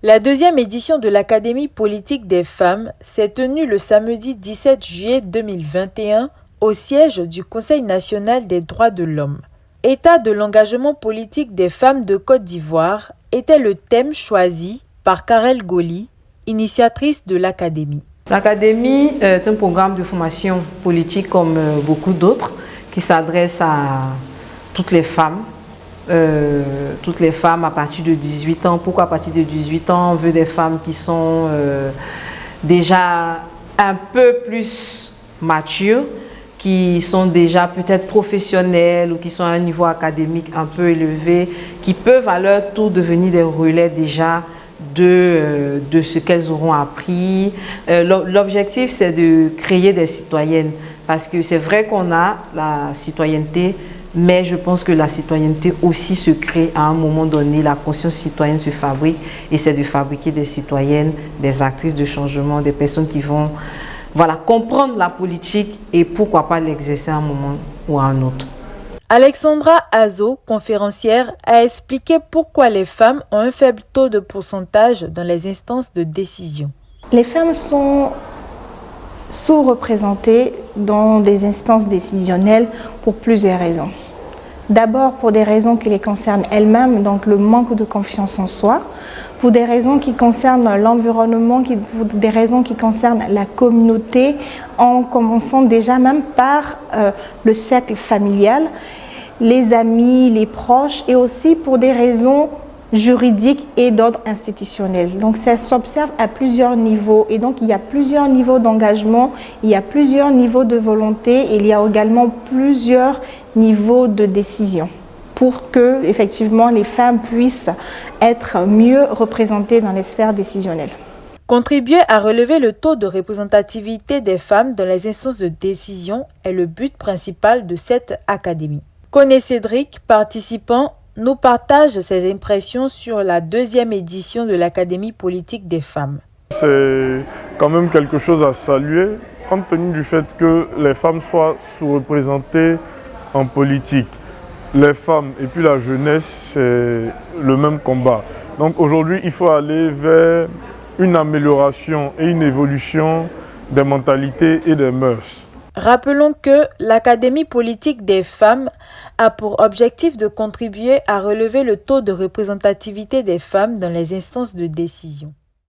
La deuxième édition de l'Académie politique des femmes s'est tenue le samedi 17 juillet 2021 au siège du Conseil national des droits de l'homme. État de l'engagement politique des femmes de Côte d'Ivoire était le thème choisi par Karel Goli, initiatrice de l'Académie. L'Académie est un programme de formation politique comme beaucoup d'autres qui s'adresse à toutes les femmes à partir de 18 ans. Pourquoi à partir de 18 ans? On veut des femmes qui sont déjà un peu plus matures, qui sont déjà peut-être professionnelles ou qui sont à un niveau académique un peu élevé, qui peuvent à leur tour devenir des relais déjà de ce qu'elles auront appris. L'objectif, c'est de créer des citoyennes, parce que c'est vrai qu'on a la citoyenneté, mais je pense que la citoyenneté aussi se crée à un moment donné. La conscience citoyenne se fabrique, et c'est de fabriquer des citoyennes, des actrices de changement, des personnes qui vont comprendre la politique et pourquoi pas l'exercer à un moment ou à un autre. Alexandra Azo, conférencière, a expliqué pourquoi les femmes ont un faible taux de pourcentage dans les instances de décision. Les femmes sont sous-représentées dans des instances décisionnelles pour plusieurs raisons. D'abord pour des raisons qui les concernent elles-mêmes, donc le manque de confiance en soi, pour des raisons qui concernent l'environnement, pour des raisons qui concernent la communauté, en commençant déjà même par le cercle familial, les amis, les proches, et aussi pour des raisons juridiques et d'ordre institutionnel. Donc ça s'observe à plusieurs niveaux, et donc il y a plusieurs niveaux d'engagement, il y a plusieurs niveaux de volonté, et il y a également plusieurs niveaux de décision pour que effectivement les femmes puissent être mieux représentées dans les sphères décisionnelles. Contribuer à relever le taux de représentativité des femmes dans les instances de décision est le but principal de cette académie. Koné Cédric, participant, nous partage ses impressions sur la deuxième édition de l'Académie politique des femmes. C'est quand même quelque chose à saluer, compte tenu du fait que les femmes soient sous-représentées en politique. Les femmes et puis la jeunesse, c'est le même combat. Donc aujourd'hui, il faut aller vers une amélioration et une évolution des mentalités et des mœurs. Rappelons que l'Académie politique des femmes a pour objectif de contribuer à relever le taux de représentativité des femmes dans les instances de décision.